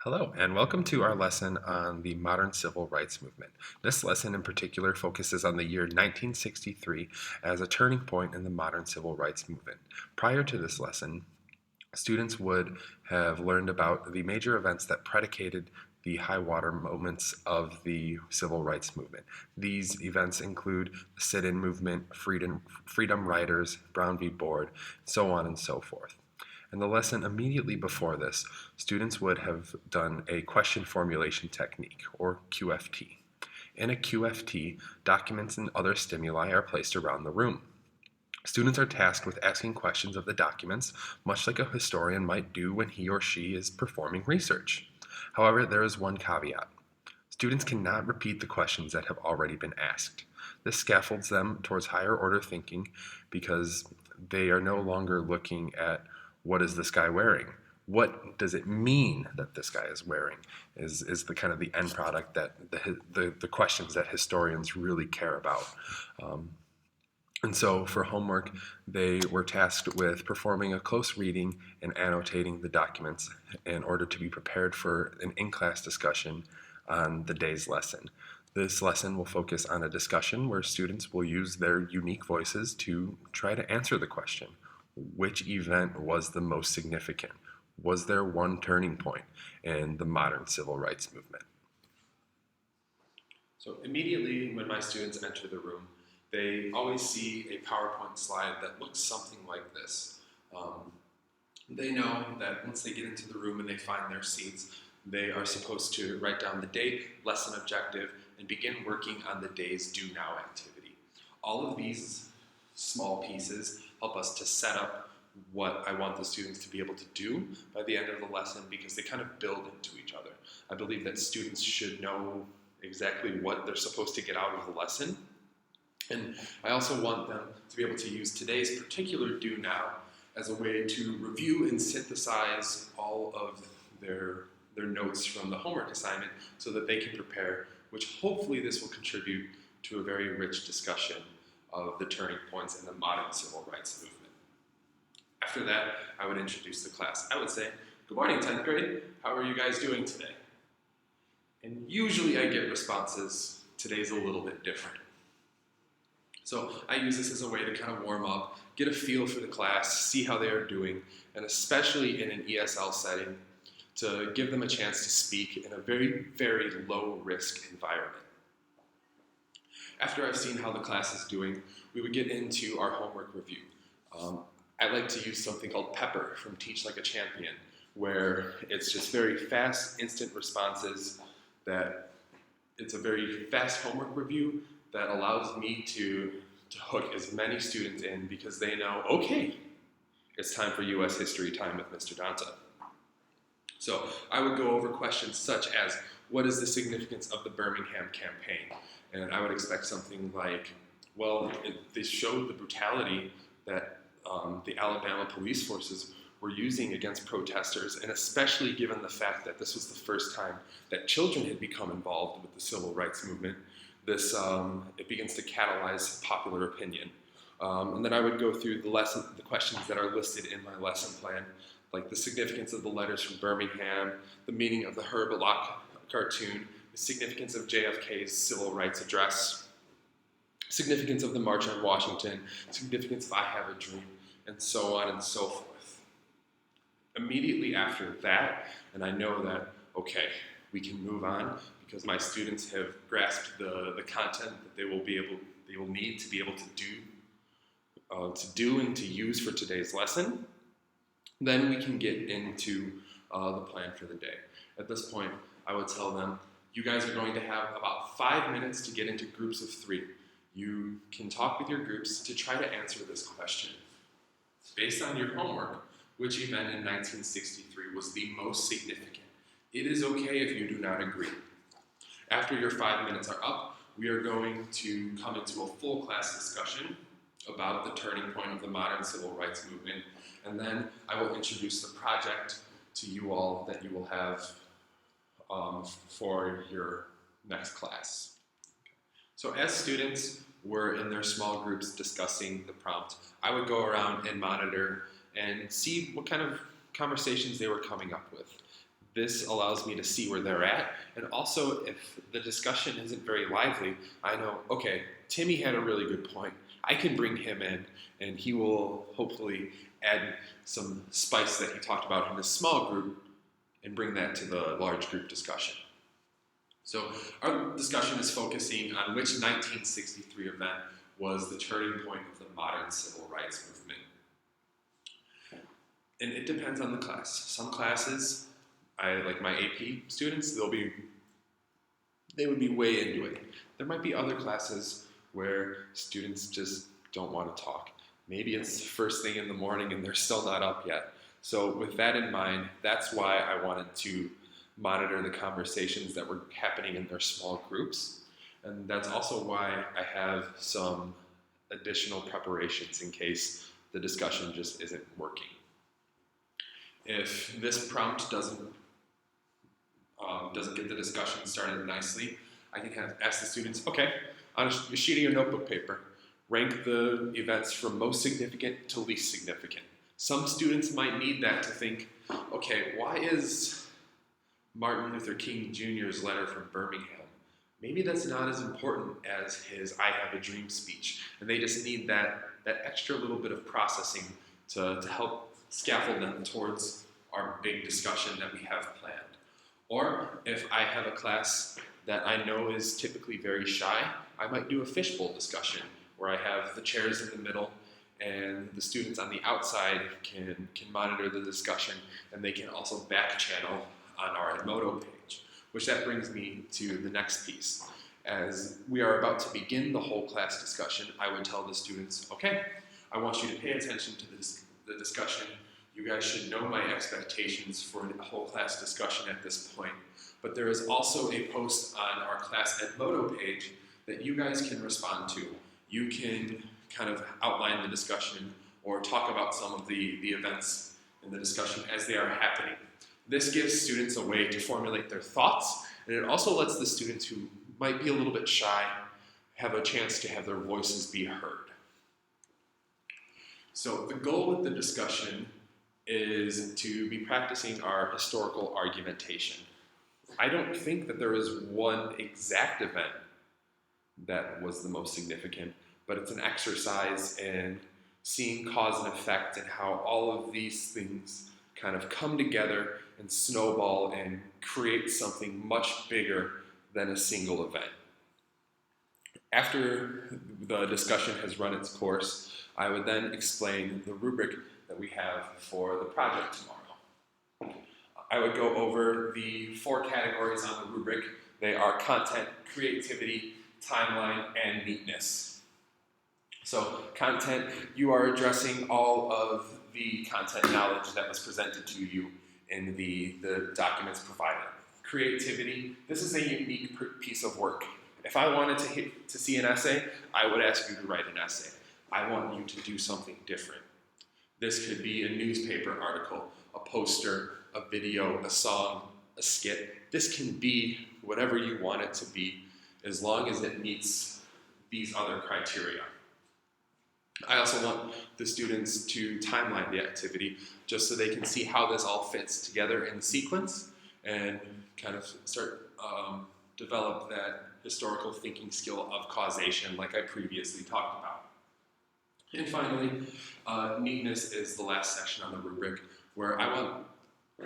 Hello, and welcome to our lesson on the modern civil rights movement. This lesson in particular focuses on the year 1963 as a turning point in the modern civil rights movement. Prior to this lesson, students would have learned about the major events that predicated the high water moments of the civil rights movement. These events include the sit-in movement, freedom riders, Brown v. Board, so on and so forth. In the lesson immediately before this, students would have done a question formulation technique, or QFT. In a QFT, documents and other stimuli are placed around the room. Students are tasked with asking questions of the documents, much like a historian might do when he or she is performing research. However, there is one caveat. Students cannot repeat the questions that have already been asked. This scaffolds them towards higher order thinking because they are no longer looking at what is this guy wearing? What does it mean that this guy is wearing? Is the kind of the end product that the questions that historians really care about. And so for homework, they were tasked with performing a close reading and annotating the documents in order to be prepared for an in-class discussion on the day's lesson. This lesson will focus on a discussion where students will use their unique voices to try to answer the question. Which event was the most significant? Was there one turning point in the modern civil rights movement? So immediately when my students enter the room, they always see a PowerPoint slide that looks something like this. They know that once they get into the room and they find their seats, they are supposed to write down the date, lesson objective, and begin working on the day's do now activity. All of these small pieces help us to set up what I want the students to be able to do by the end of the lesson because they kind of build into each other. I believe that students should know exactly what they're supposed to get out of the lesson. And I also want them to be able to use today's particular do now as a way to review and synthesize all of their notes from the homework assignment so that they can prepare, which hopefully this will contribute to a very rich discussion of the turning points in the modern civil rights movement. After that, I would introduce the class. I would say, good morning, 10th grade. How are you guys doing today? And usually I get responses, today's a little bit different. So I use this as a way to kind of warm up, get a feel for the class, see how they are doing, and especially in an ESL setting, to give them a chance to speak in a very, very low-risk environment. After I've seen how the class is doing, we would get into our homework review. I like to use something called Pepper from Teach Like a Champion, where it's just very fast, instant responses that it's a very fast homework review that allows me to hook as many students in because they know, okay, it's time for U.S. history time with Mr. Donta. So I would go over questions such as, what is the significance of the Birmingham campaign? And I would expect something like, well, they showed the brutality that the Alabama police forces were using against protesters, and especially given the fact that this was the first time that children had become involved with the civil rights movement, it begins to catalyze popular opinion. And then I would go through the questions that are listed in my lesson plan, like the significance of the letters from Birmingham, the meaning of the Herb Lock cartoon, the significance of JFK's civil rights address, significance of the March on Washington, significance of I Have a Dream, and so on and so forth. Immediately after that, and I know that, okay, we can move on because my students have grasped the content that they will need to be able to do and to use for today's lesson, then we can get into the plan for the day. At this point, I would tell them, you guys are going to have about 5 minutes to get into groups of 3. You can talk with your groups to try to answer this question. Based on your homework, which event in 1963 was the most significant? It is okay if you do not agree. After your 5 minutes are up, we are going to come into a full class discussion about the turning point of the modern civil rights movement, and then I will introduce the project to you all that you will have for your next class. So as students were in their small groups discussing the prompt, I would go around and monitor and see what kind of conversations they were coming up with. This allows me to see where they're at, and also if the discussion isn't very lively, I know, okay, Timmy had a really good point. I can bring him in, and he will hopefully add some spice that he talked about in a small group and bring that to the large group discussion. So our discussion is focusing on which 1963 event was the turning point of the modern civil rights movement. And it depends on the class. Some classes, like my AP students, they would be way into it. There might be other classes where students just don't want to talk. Maybe it's first thing in the morning and they're still not up yet. So with that in mind, that's why I wanted to monitor the conversations that were happening in their small groups. And that's also why I have some additional preparations in case the discussion just isn't working. If this prompt doesn't get the discussion started nicely, I can ask the students, okay, on a sheet of your notebook paper, rank the events from most significant to least significant. Some students might need that to think, okay, why is Martin Luther King Jr.'s letter from Birmingham? Maybe that's not as important as his I Have a Dream speech. And they just need that extra little bit of processing to help scaffold them towards our big discussion that we have planned. Or if I have a class that I know is typically very shy, I might do a fishbowl discussion where I have the chairs in the middle and the students on the outside can monitor the discussion, and they can also back channel on our Edmodo page, which that brings me to the next piece. As we are about to begin the whole class discussion, I would tell the students, okay, I want you to pay attention to the discussion. You guys should know my expectations for the whole class discussion at this point, but there is also a post on our class Edmodo page that you guys can respond to. You can kind of outline the discussion or talk about some of the events in the discussion as they are happening. This gives students a way to formulate their thoughts, and it also lets the students who might be a little bit shy have a chance to have their voices be heard. So the goal with the discussion is to be practicing our historical argumentation. I don't think that there is one exact event that was the most significant, but it's an exercise in seeing cause and effect and how all of these things kind of come together and snowball and create something much bigger than a single event. After the discussion has run its course, I would then explain the rubric that we have for the project tomorrow. I would go over the 4 categories on the rubric. They are content, creativity, timeline, and neatness. So content, you are addressing all of the content knowledge that was presented to you in the documents provided. Creativity, this is a unique piece of work. If I wanted to see an essay, I would ask you to write an essay. I want you to do something different. This could be a newspaper article, a poster, a video, a song, a skit. This can be whatever you want it to be, as long as it meets these other criteria. I also want the students to timeline the activity just so they can see how this all fits together in sequence and kind of start develop that historical thinking skill of causation like I previously talked about. And finally, neatness is the last section on the rubric where I want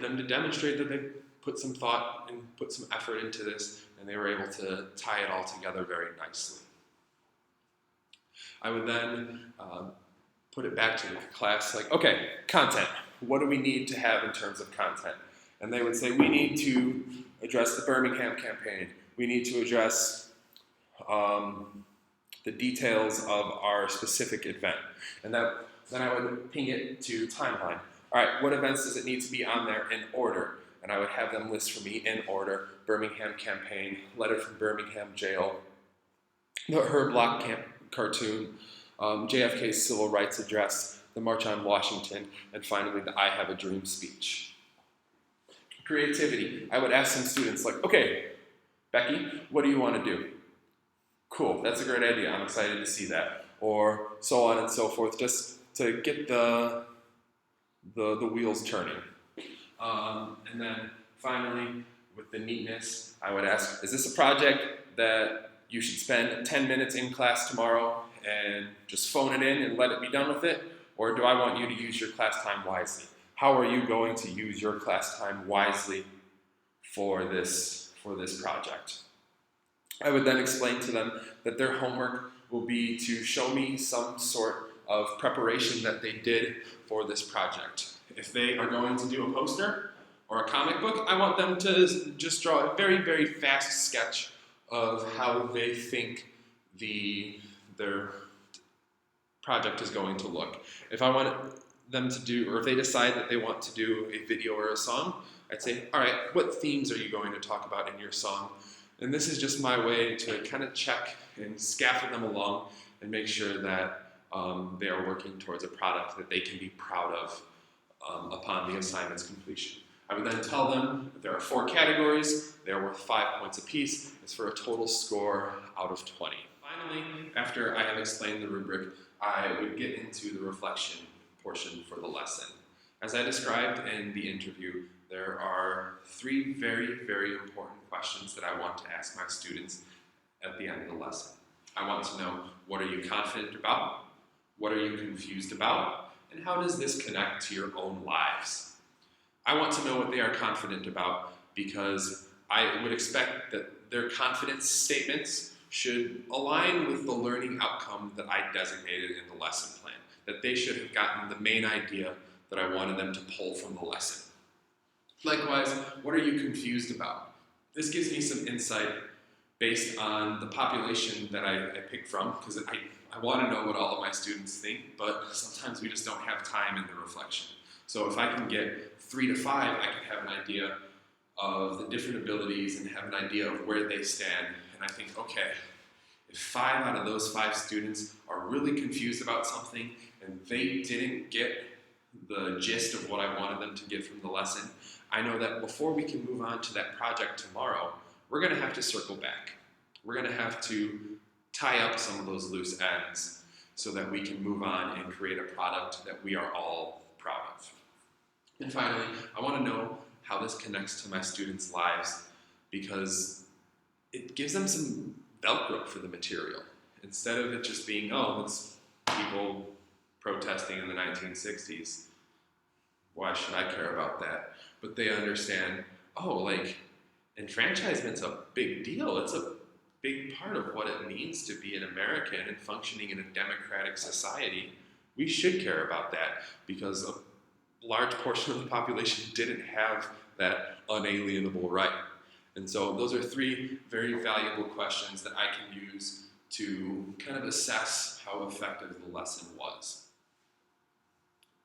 them to demonstrate that they put some thought and put some effort into this and they were able to tie it all together very nicely. I would then put it back to the class like, okay, content. What do we need to have in terms of content? And they would say, we need to address the Birmingham campaign. We need to address the details of our specific event. And then I would ping it to timeline. All right, what events does it need to be on there in order? And I would have them list for me in order: Birmingham campaign, letter from Birmingham jail, the Herb Block cartoon, JFK's civil rights address, the March on Washington, and finally the I Have a Dream speech. Creativity. I would ask some students like, okay, Becky, what do you want to do? Cool, that's a great idea. I'm excited to see that. Or so on and so forth, just to get the wheels turning. And then finally, with the neatness, I would ask, is this a project that you should spend 10 minutes in class tomorrow and just phone it in and let it be done with it? Or do I want you to use your class time wisely? How are you going to use your class time wisely for this project? I would then explain to them that their homework will be to show me some sort of preparation that they did for this project. If they are going to do a poster or a comic book, I want them to just draw a very, very fast sketch of how they think their project is going to look. If I want them to do, or if they decide that they want to do a video or a song, I'd say, all right, what themes are you going to talk about in your song? And this is just my way to kind of check and scaffold them along and make sure that they are working towards a product that they can be proud of upon the assignment's completion. I would then tell them that there are 4 categories, they are worth 5 points apiece. It's for a total score out of 20. Finally, after I have explained the rubric, I would get into the reflection portion for the lesson. As I described in the interview, there are 3 very, very important questions that I want to ask my students at the end of the lesson. I want to know, what are you confident about? What are you confused about? And how does this connect to your own lives? I want to know what they are confident about because I would expect that their confidence statements should align with the learning outcome that I designated in the lesson plan, that they should have gotten the main idea that I wanted them to pull from the lesson. Likewise, what are you confused about? This gives me some insight based on the population that I picked from, because I want to know what all of my students think, but sometimes we just don't have time in the reflection. So if I can get 3 to 5, I can have an idea of the different abilities and have an idea of where they stand. And I think, okay, if 5 out of those 5 students are really confused about something and they didn't get the gist of what I wanted them to get from the lesson, I know that before we can move on to that project tomorrow, we're going to have to circle back. We're going to have to tie up some of those loose ends so that we can move on and create a product that we are all proud of. And finally, I want to know how this connects to my students' lives because it gives them some Velcro for the material. Instead of it just being, oh, it's people protesting in the 1960s. Why should I care about that? But they understand, oh, like, enfranchisement's a big deal. It's a big part of what it means to be an American and functioning in a democratic society. We should care about that because a large portion of the population didn't have that unalienable right. And so those are 3 very valuable questions that I can use to kind of assess how effective the lesson was.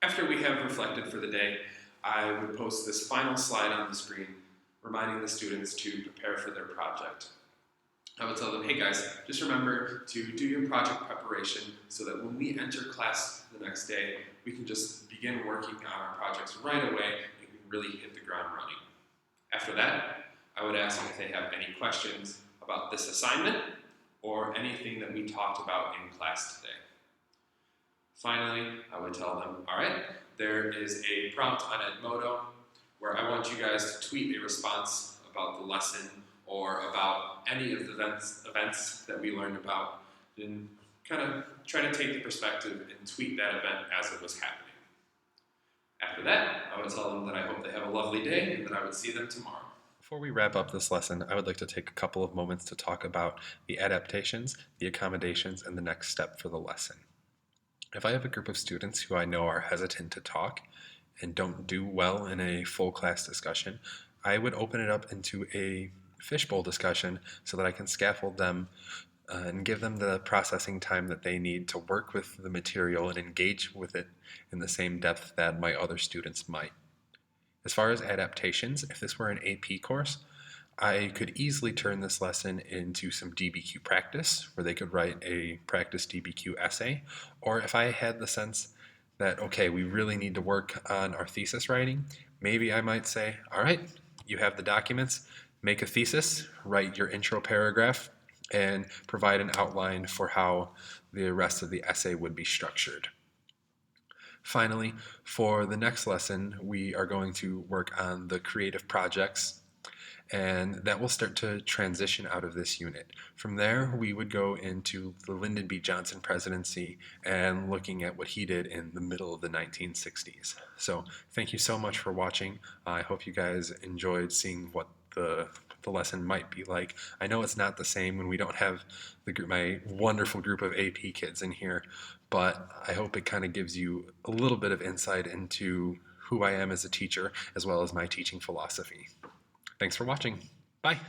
After we have reflected for the day, I would post this final slide on the screen reminding the students to prepare for their project. I would tell them, hey guys, just remember to do your project preparation so that when we enter class the next day, we can just begin working on our projects right away and we can really hit the ground running. After that, I would ask if they have any questions about this assignment or anything that we talked about in class today. Finally, I would tell them, all right, there is a prompt on Edmodo where I want you guys to tweet a response about the lesson or about any of the events that we learned about and kind of try to take the perspective and tweet that event as it was happening. After that, I would tell them that I hope they have a lovely day and that I would see them tomorrow. Before we wrap up this lesson, I would like to take a couple of moments to talk about the adaptations, the accommodations, and the next step for the lesson. If I have a group of students who I know are hesitant to talk and don't do well in a full class discussion, I would open it up into a fishbowl discussion so that I can scaffold them and give them the processing time that they need to work with the material and engage with it in the same depth that my other students might. As far as adaptations, if this were an AP course, I could easily turn this lesson into some DBQ practice, where they could write a practice DBQ essay, or if I had the sense that, okay, we really need to work on our thesis writing, maybe I might say, all right, you have the documents, make a thesis, write your intro paragraph, and provide an outline for how the rest of the essay would be structured. Finally, for the next lesson, we are going to work on the creative projects, and that will start to transition out of this unit. From there, we would go into the Lyndon B. Johnson presidency and looking at what he did in the middle of the 1960s. So thank you so much for watching. I hope you guys enjoyed seeing what the lesson might be like. I know it's not the same when we don't have my wonderful group of AP kids in here, but I hope it kind of gives you a little bit of insight into who I am as a teacher, as well as my teaching philosophy. Thanks for watching. Bye.